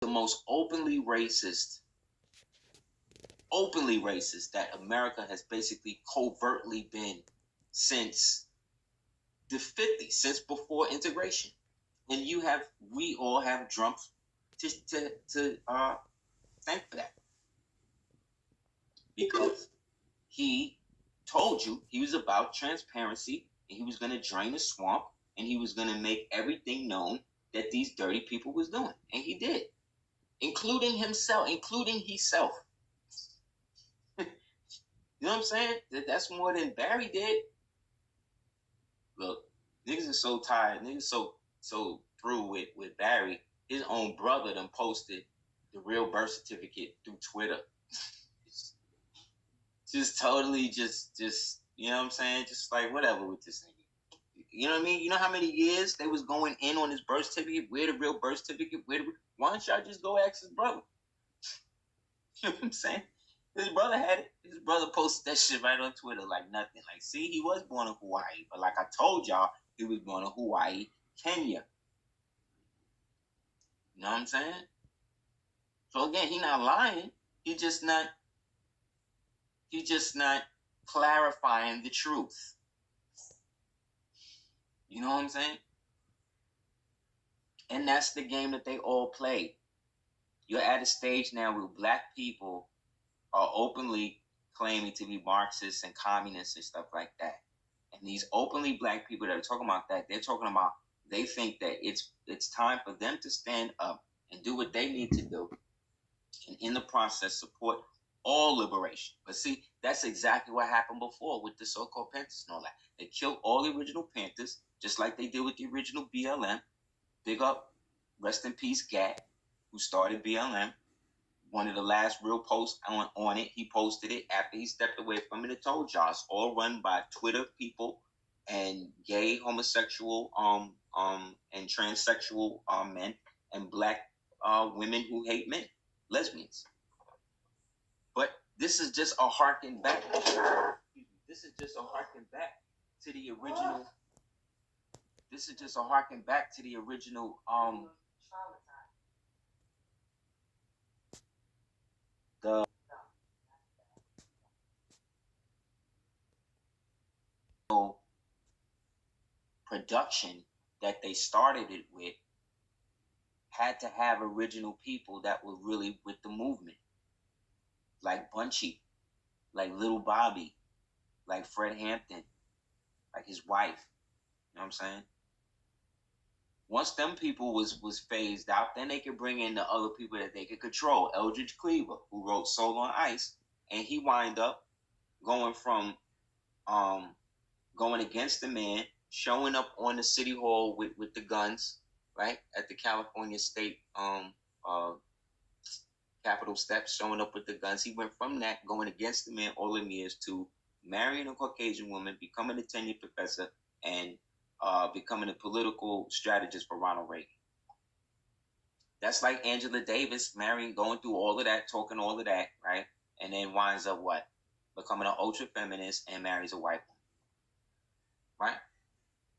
the most openly racist that America has basically covertly been since the 50s, since before integration. And we all have drums to thank for that. Because he told you he was about transparency, and he was going to drain the swamp, and he was going to make everything known that these dirty people was doing. And he did. Including himself. You know what I'm saying? That's more than Barry did. Look, niggas are so tired. Niggas so through with Barry. His own brother done posted the real birth certificate through Twitter. just totally just you know what I'm saying? Just like whatever with this nigga. You know what I mean? You know how many years they was going in on his birth certificate? Where the real birth certificate? Why don't y'all just go ask his brother? You know what I'm saying? His brother had it. His brother posted that shit right on Twitter like nothing. Like, see, he was born in Hawaii, but like I told y'all, he was born in Hawaii, Kenya. You know what I'm saying? So again, he not lying. He just not clarifying the truth. You know what I'm saying? And that's the game that they all play. You're at a stage now where black people are openly claiming to be Marxists and communists and stuff like that. And these openly black people that are talking about that, they're talking about, they think that it's time for them to stand up and do what they need to do, and in the process support all liberation. But see, that's exactly what happened before with the so-called Panthers and all that. They killed all the original Panthers, just like they did with the original BLM. Big up, rest in peace, Gat, who started BLM. One of the last real posts on it, he posted it after he stepped away from it and told y'all it's all run by Twitter people and gay, homosexual, and transsexual men and black women who hate men, lesbians. But this is just a harken back. This is just a harken back to the original. This is just a harken back to the original. The production that they started it with had to have original people that were really with the movement, like Bunchy, like Little Bobby, like Fred Hampton, like his wife. You know what I'm saying? Once them people was phased out, then they could bring in the other people that they could control. Eldridge Cleaver, who wrote Soul on Ice, and he wind up going from going against the man, showing up on the city hall with the guns, right, at the California State Capitol steps, showing up with the guns. He went from that, going against the man all them years, to marrying a Caucasian woman, becoming a tenured professor, and becoming a political strategist for Ronald Reagan. That's like Angela Davis marrying, going through all of that, talking all of that, right? And then winds up what? Becoming an ultra feminist and marries a white woman, right?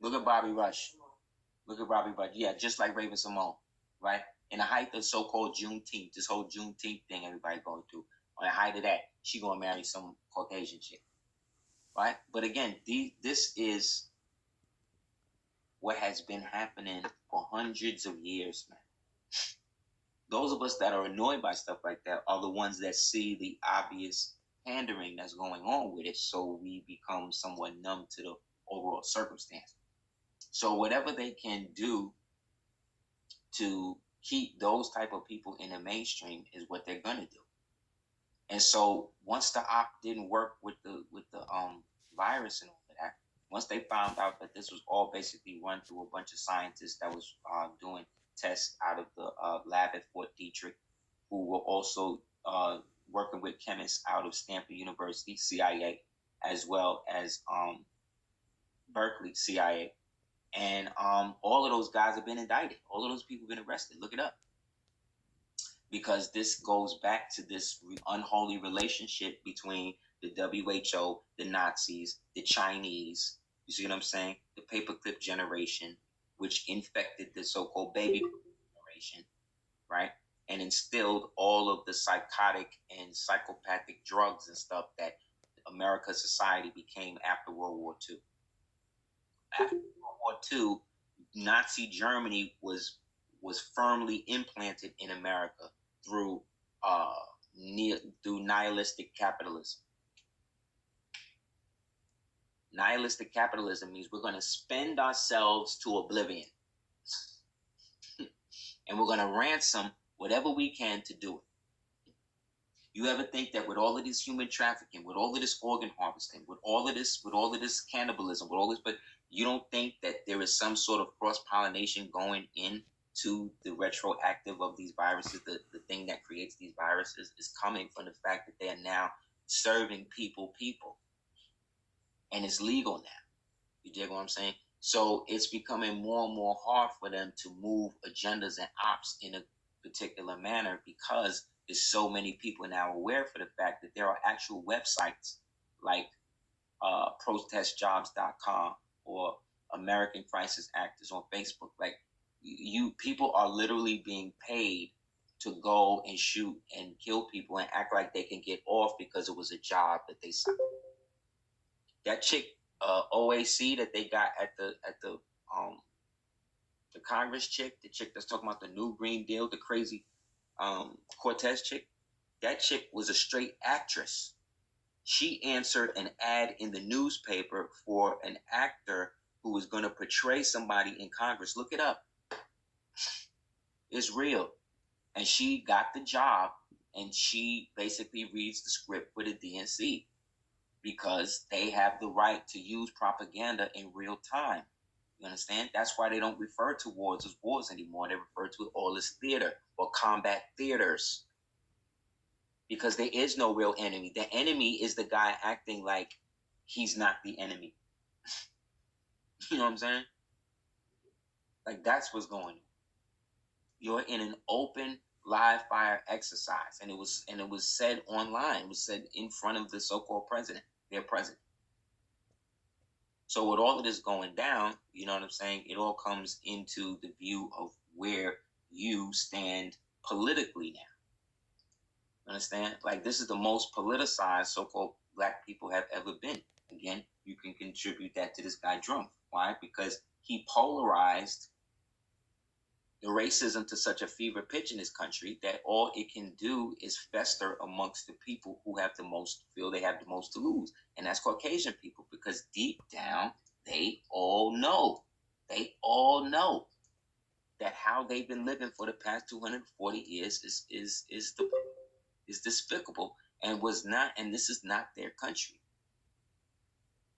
Look at Bobby Rush. Yeah, just like Raven-Symoné, right? In the height of so-called Juneteenth, this whole Juneteenth thing everybody going through, on the height of that, she gonna marry some Caucasian chick, right? But again, this is what has been happening for hundreds of years, man. Those of us that are annoyed by stuff like that are the ones that see the obvious pandering that's going on with it, so we become somewhat numb to the overall circumstance. So whatever they can do to keep those type of people in the mainstream is what they're gonna do. And so once the op didn't work with the virus and all of that, once they found out that this was all basically run through a bunch of scientists that was doing tests out of the lab at Fort Detrick, who were also working with chemists out of Stanford University, CIA, as well as Berkeley, CIA. And all of those guys have been indicted. All of those people have been arrested. Look it up. Because this goes back to this unholy relationship between the WHO, the Nazis, the Chinese, you see what I'm saying? The paperclip generation, which infected the so-called baby generation, right? and instilled all of the psychotic and psychopathic drugs and stuff that America's society became after World War II. After World War II, Nazi Germany was firmly implanted in America through nihilistic capitalism. Nihilistic capitalism means we're going to spend ourselves to oblivion. And we're going to ransom whatever we can to do it. You ever think that with all of this human trafficking, with all of this organ harvesting, with all of this cannibalism, with all this, but you don't think that there is some sort of cross-pollination going into the retroactive of these viruses? The thing that creates these viruses is coming from the fact that they are now serving people. And it's legal now. You dig what I'm saying? So it's becoming more and more hard for them to move agendas and ops in a particular manner because there's so many people now aware for the fact that there are actual websites like protestjobs.com or American Crisis Actors on Facebook. Like people are literally being paid to go and shoot and kill people and act like they can get off because it was a job that they signed. That chick OAC that they got at the Congress chick, the chick that's talking about the new Green Deal, the crazy Cortez chick, that chick was a straight actress. She answered an ad in the newspaper for an actor who was going to portray somebody in Congress. Look it up. It's real. And she got the job, and she basically reads the script for the DNC because they have the right to use propaganda in real time. You understand? That's why they don't refer to wars as wars anymore. They refer to it all as theater or combat theaters. Because there is no real enemy. The enemy is the guy acting like he's not the enemy. You know what I'm saying? Like, that's what's going on. You're in an open live fire exercise, and it was said online. It was said in front of the so-called president, their president. So with all of this going down, you know what I'm saying? It all comes into the view of where you stand politically now. Understand? Like, this is the most politicized so-called black people have ever been. Again, you can contribute that to this guy Trump. Why? Because he polarized the racism to such a fever pitch in this country that all it can do is fester amongst the people who have the most, feel they have the most to lose. And that's Caucasian people, because deep down, they all know that how they've been living for the past 240 years is despicable and was not, and this is not their country.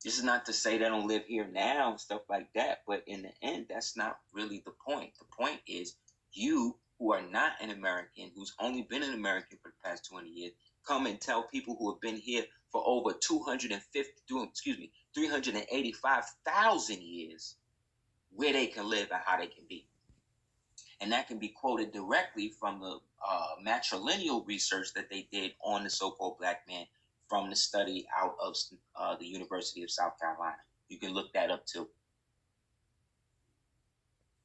This is not to say they don't live here now and stuff like that, but in the end, that's not really the point. The point is you, who are not an American, who's only been an American for the past 20 years, come and tell people who have been here for over 385,000 years where they can live and how they can be. And that can be quoted directly from the matrilineal research that they did on the so-called black man from the study out of the University of South Carolina. You can look that up too.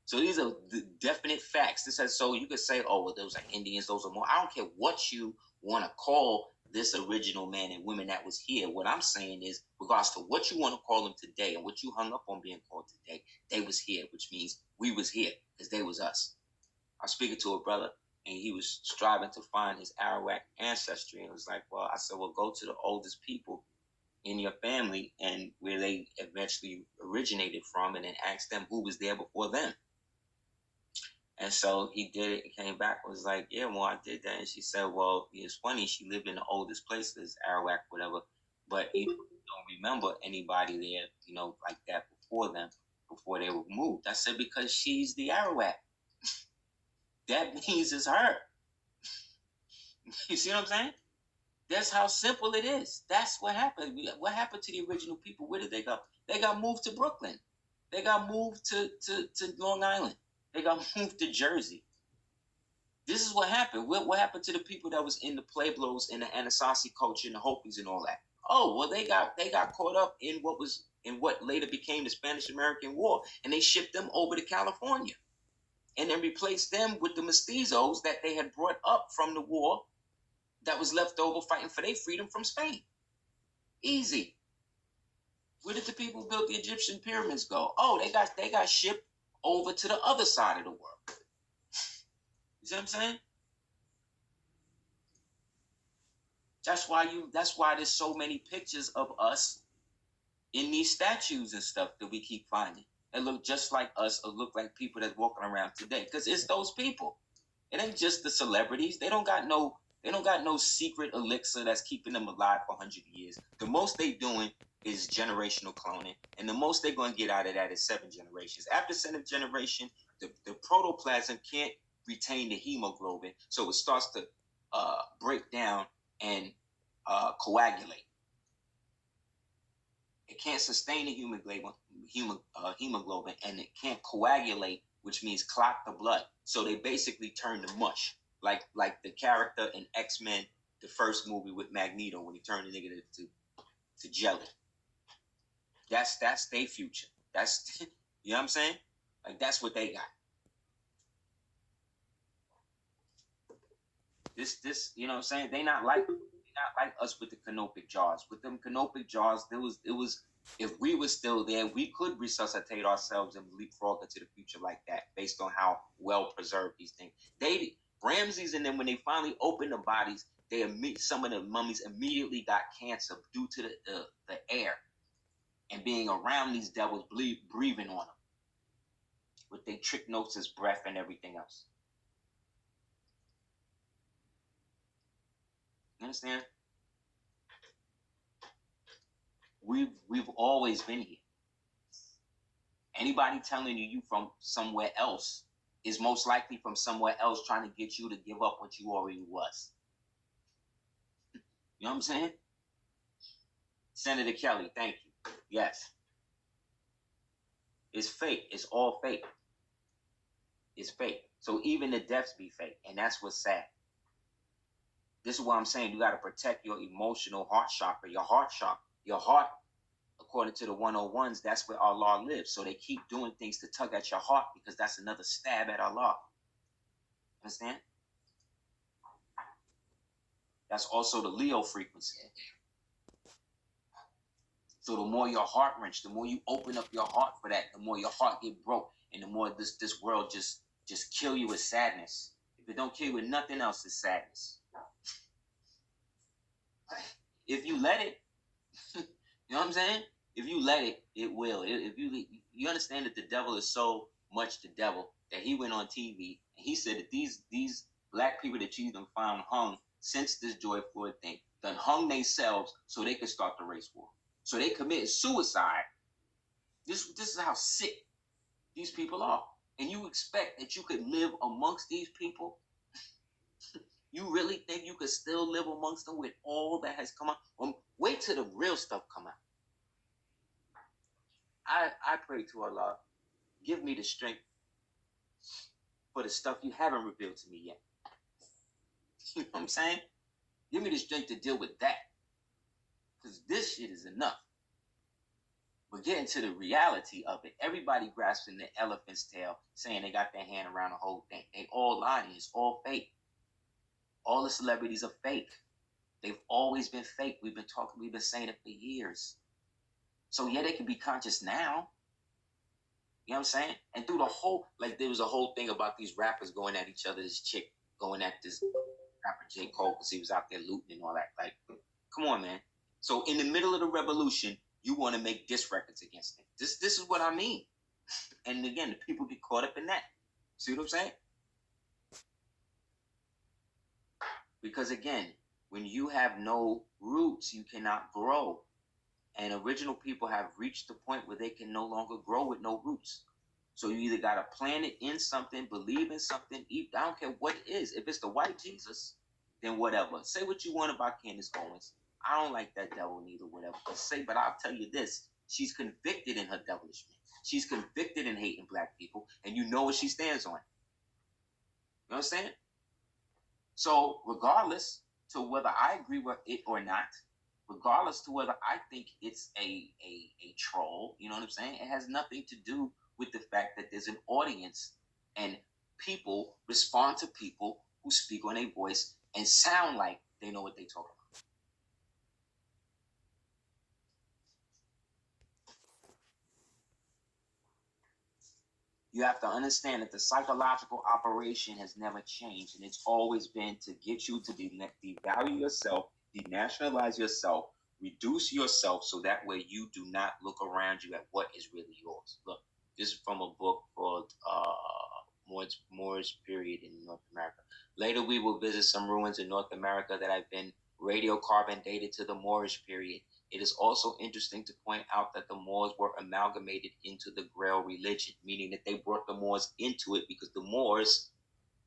So these are the definite facts. This has, so you could say, oh, well, those are Indians, those are more. I don't care what you want to call this original man and women that was here. What I'm saying is, regardless to what you want to call them today and what you hung up on being called today, they was here, which means we was here because they was us. I was speaking to a brother, and he was striving to find his Arawak ancestry. And it was like, well, I said, well, go to the oldest people in your family and where they eventually originated from, and then ask them who was there before them. And so he did it. He came back and was like, yeah, well, I did that. And she said, well, it's funny. She lived in the oldest places, Arawak, whatever. But you don't remember anybody there, you know, like that before them, before they were moved. I said, because she's the Arawak. That means it's her. You see what I'm saying? That's how simple it is. That's what happened. What happened to the original people? Where did they go? They got moved to Brooklyn. They got moved to Long Island. They got moved to Jersey. This is what happened. What happened to the people that was in the Pueblos, in the Anasazi culture, and the Hopis and all that? Oh, well, they got caught up in what later became the Spanish-American War, and they shipped them over to California. and then replace them with the mestizos that they had brought up from the war that was left over fighting for their freedom from Spain. Easy. Where did the people who built the Egyptian pyramids go? Oh, they got shipped over to the other side of the world. You see what I'm saying? That's why there's so many pictures of us in these statues and stuff that we keep finding. It look just like us or look like people that's walking around today. Because it's those people. It ain't just the celebrities. They don't got no secret elixir that's keeping them alive for 100 years. The most they doing is generational cloning. And the most they're going to get out of that is 7 generations. After 7th generation, the protoplasm can't retain the hemoglobin. So it starts to break down and coagulate. It can't sustain the hemoglobin, and it can't coagulate, which means clot the blood. So they basically turn to mush, like the character in X-Men, the first movie with Magneto, when he turned the nigga to jelly. That's their future. That's you know what I'm saying? Like that's what they got. This you know what I'm saying? They not like us with the canopic jars. With them canopic jars, it was if we were still there, we could resuscitate ourselves and leapfrog into the future like that, based on how well preserved these things. Ramses and them, when they finally opened the bodies, some of the mummies immediately got cancer due to the air and being around these devils, breathing on them with their trichnosis breath and everything else. You understand? We've always been here. Anybody telling you from somewhere else is most likely from somewhere else trying to get you to give up what you already was. You know what I'm saying? Senator Kelly, thank you. Yes. It's fake. It's all fake. It's fake. So even the deaths be fake. And that's what's sad. This is what I'm saying. You got to protect your emotional heart chakra, your heart chakra. Your heart, according to the 101s, that's where Allah lives. So they keep doing things to tug at your heart because that's another stab at Allah. Understand? That's also the Leo frequency. So the more your heart wrench, the more you open up your heart for that, the more your heart get broke, and the more this world just kill you with sadness. If it don't kill you with nothing else, it's sadness. If you let it, you know what I'm saying? If you let it, it will. If you understand that the devil is so much the devil that he went on TV and he said that these black people that you even found hung since this George Floyd thing done hung themselves so they could start the race war. So they committed suicide. This is how sick these people are. And you expect that you could live amongst these people? You really think you could still live amongst them with all that has come out? Wait till the real stuff come out. I pray to Allah, give me the strength for the stuff you haven't revealed to me yet. You know what I'm saying? Give me the strength to deal with that. Because this shit is enough. But getting to the reality of it, everybody grasping the elephant's tail, saying they got their hand around the whole thing. They all lying. It's all fake. All the celebrities are fake. They've always been fake. We've been saying it for years. So yeah, they can be conscious now. You know what I'm saying? And through the whole, like there was a whole thing about these rappers going at each other, this chick going at this rapper J. Cole because he was out there looting and all that. Like, come on, man. So in the middle of the revolution, you want to make diss records against him. This is what I mean. And again, the people get caught up in that. See what I'm saying? Because again, when you have no roots, you cannot grow. And original people have reached the point where they can no longer grow with no roots. So you either got to plant it in something, believe in something, I don't care what it is. If it's the white Jesus, then whatever. Say what you want about Candace Owens. I don't like that devil neither, whatever. But I'll tell you this. She's convicted in her devilishment. She's convicted in hating black people, and you know what she stands on. You know what I'm saying? So regardless to whether I agree with it or not, regardless to whether I think it's a troll, you know what I'm saying? It has nothing to do with the fact that there's an audience and people respond to people who speak on a voice and sound like they know what they talk about. You have to understand that the psychological operation has never changed, and it's always been to get you to devalue yourself, denationalize yourself, reduce yourself, so that way you do not look around you at what is really yours. Look, this is from a book called Moorish period in North America. Later, we will visit some ruins in North America that have been radiocarbon dated to the Moorish period. It is also interesting to point out that the Moors were amalgamated into the Grail religion, meaning that they brought the Moors into it because the Moors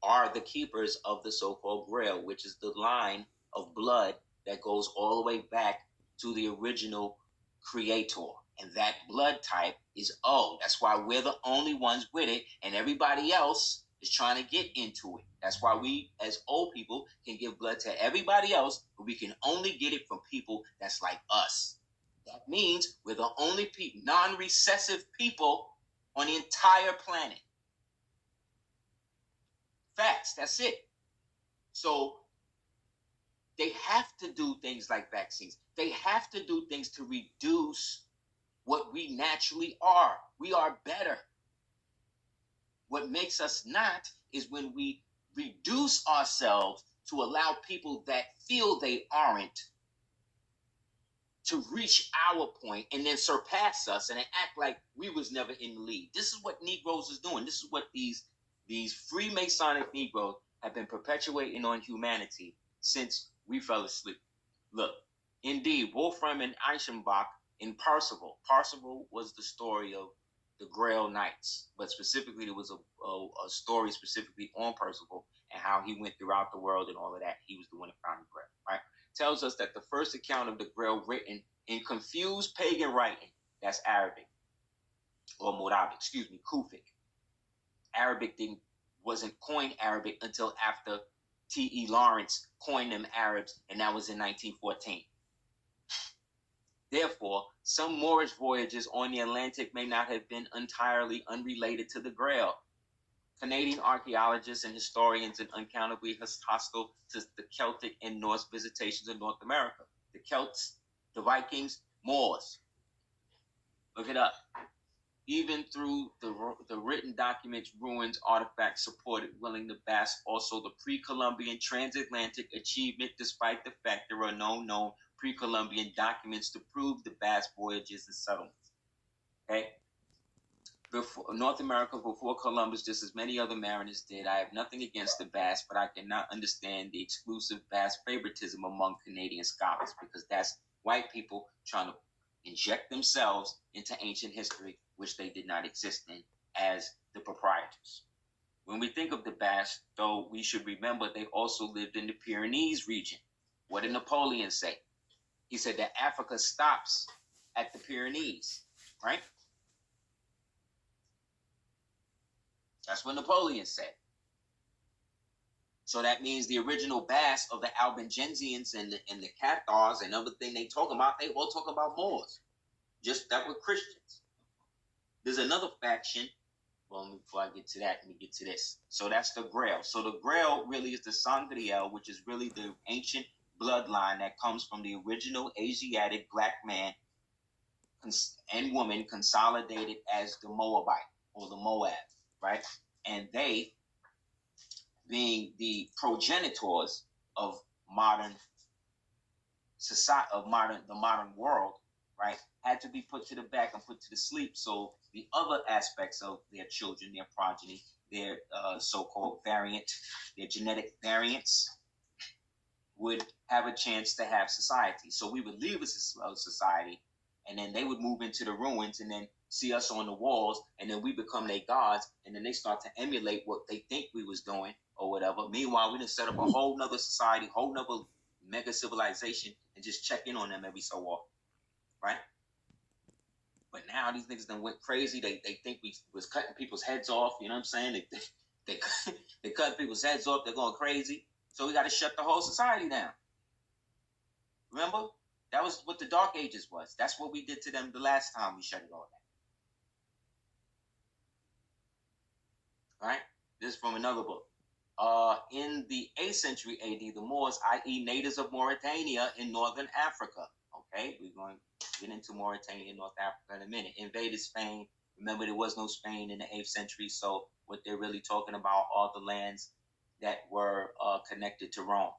are the keepers of the so-called Grail, which is the line of blood that goes all the way back to the original creator. And that blood type is O. That's why we're the only ones with it, and everybody else is trying to get into it. That's why we, as O people, can give blood to everybody else, but we can only get it from people that's like us. That means we're the only non-recessive people on the entire planet. Facts, that's it. So they have to do things like vaccines. They have to do things to reduce what we naturally are. We are better. What makes us not is when we reduce ourselves to allow people that feel they aren't to reach our point and then surpass us and act like we was never in the lead. This is what Negroes is doing. This is what these Freemasonic Negroes have been perpetuating on humanity since we fell asleep. Look, indeed, Wolfram and Eichenbach in Parzival. Parzival was the story of the Grail Knights, but specifically there was a story specifically on Parzival and how he went throughout the world and all of that. He was the one that found the Grail, right? Tells us that the first account of the Grail written in confused pagan writing, that's Arabic, or Morabic, Kufic. Arabic wasn't coined Arabic until after T.E. Lawrence coined them Arabs, and that was in 1914. Therefore, some Moorish voyages on the Atlantic may not have been entirely unrelated to the Grail. Canadian archaeologists and historians are uncountably hostile to the Celtic and Norse visitations of North America. The Celts, the Vikings, Moors. Look it up. Even through the written documents, ruins, artifacts supported Willing the Bass, also the pre-Columbian transatlantic achievement, despite the fact there are no known pre-Columbian documents to prove the Bass voyages and settlements. Okay? Before North America, before Columbus, just as many other mariners did. I have nothing against the Bass, but I cannot understand the exclusive Bass favoritism among Canadian scholars, because that's white people trying to inject themselves into ancient history, which they did not exist in, as the proprietors. When we think of the Bass, though, we should remember they also lived in the Pyrenees region. What did Napoleon say? He said that Africa stops at the Pyrenees, right? That's what Napoleon said. So that means the original Bass of the Albigensians and the Cathars and everything they talk about, they all talk about Moors. Just that were Christians. There's another faction. Well, before I get to that, let me get to this. So that's the Grail. So the Grail really is the Sangreal, which is really the ancient bloodline that comes from the original Asiatic black man and woman consolidated as the Moabite or the Moab, right? And they, being the progenitors of modern society, the modern world, right, had to be put to the back and put to the sleep. So the other aspects of their children, their progeny, their so-called variant, their genetic variants, would have a chance to have society. So we would leave a society, and then they would move into the ruins, and then see us on the walls, and then we become their gods, and then they start to emulate what they think we was doing or whatever. Meanwhile, we done set up a whole nother society, whole nother mega civilization, and just check in on them every so often, right? But now these niggas done went crazy. They think we was cutting people's heads off. You know what I'm saying? They cut people's heads off. They're going crazy. So we got to shut the whole society down. Remember? That was what the Dark Ages was. That's what we did to them the last time we shut it all down. Right? This is from another book. In the 8th century AD, the Moors, i.e., natives of Mauritania in northern Africa, okay, we're going to get into Mauritania in North Africa in a minute, invaded Spain. Remember, there was no Spain in the 8th century, so what they're really talking about are the lands that were connected to Rome,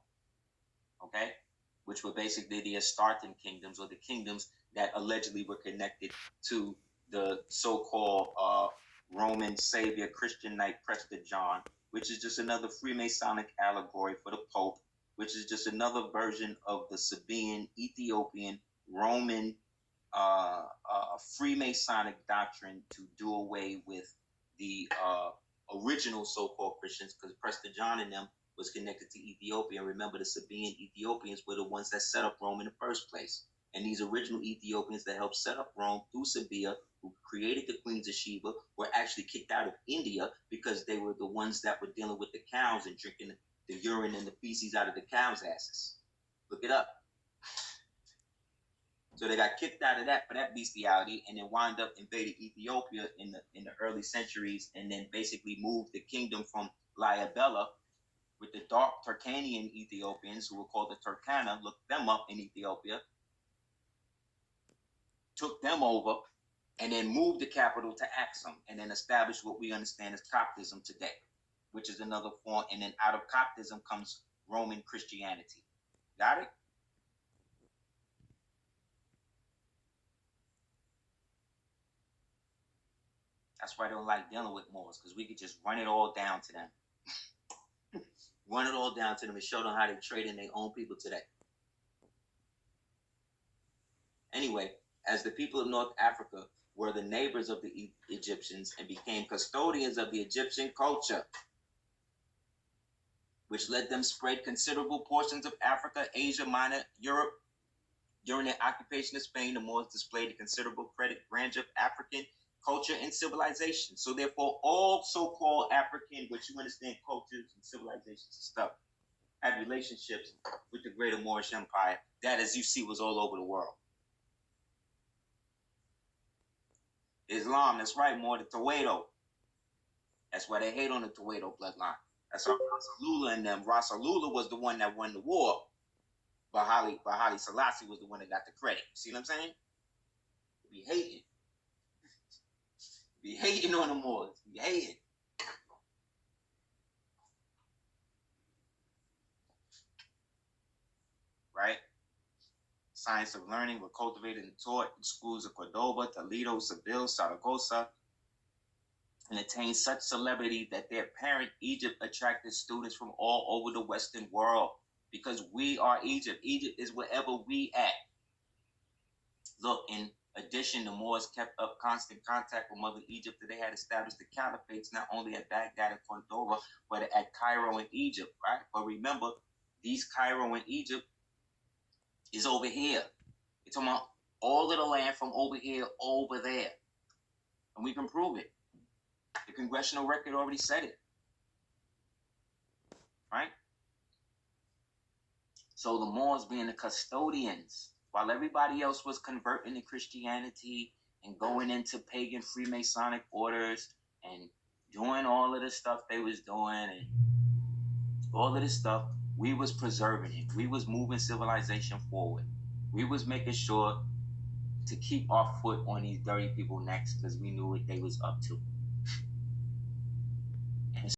okay, which were basically the Astartan kingdoms, or the kingdoms that allegedly were connected to the so-called Roman savior Christian knight Prester John, which is just another Freemasonic allegory for the Pope, which is just another version of the Sabaean, Ethiopian, Roman Freemasonic doctrine to do away with the original so-called Christians, because Prester John and them was connected to Ethiopia. And remember, the Sabaean Ethiopians were the ones that set up Rome in the first place. And these original Ethiopians that helped set up Rome through Sabia, who created the Queens of Sheba, were actually kicked out of India because they were the ones that were dealing with the cows and drinking the urine and the feces out of the cows' asses. Look it up. So they got kicked out of that for that bestiality, and then wound up invading Ethiopia in the early centuries, and then basically moved the kingdom from Liabella with the dark Turkanian Ethiopians, who were called the Turkana. Looked them up in Ethiopia, took them over, and then moved the capital to Axum, and then established what we understand as Coptism today, which is another form. And then out of Coptism comes Roman Christianity. Got it? That's why I don't like dealing with Moors, because we could just run it all down to them. Run it all down to them and show them how they trade in their own people today. Anyway, as the people of North Africa were the neighbors of the Egyptians and became custodians of the Egyptian culture, which led them spread considerable portions of Africa, Asia Minor, Europe. During their occupation of Spain, the Moors displayed a considerable grandeur of African culture and civilization. So therefore, all so-called African, what you understand, cultures and civilizations and stuff, had relationships with the greater Moorish Empire. That, as you see, was all over the world. Islam, that's right, more the Tewedo. That's why they hate on the Tewedo bloodline. That's why Rasulullah and them. Rasulullah was the one that won the war, but Haile Selassie was the one that got the credit. See what I'm saying? Be hating. Be hating on the Moors. Be hating. Right? Science of learning were cultivated and taught in schools of Cordoba, Toledo, Seville, Saragossa, and attained such celebrity that their parent Egypt attracted students from all over the Western world, because we are Egypt. Egypt is wherever we at. Look, in addition, the Moors kept up constant contact with Mother Egypt, that they had established the caliphates not only at Baghdad and Cordoba, but at Cairo and Egypt, right? But remember, these Cairo and Egypt is over here. You're talking about all of the land from over here over there. And we can prove it. The Congressional record already said it. Right? So the Moors being the custodians, while everybody else was converting to Christianity and going into pagan Freemasonic orders and doing all of the stuff they was doing and all of this stuff, we was preserving it. We was moving civilization forward. We was making sure to keep our foot on these dirty people necks, because we knew what they was up to.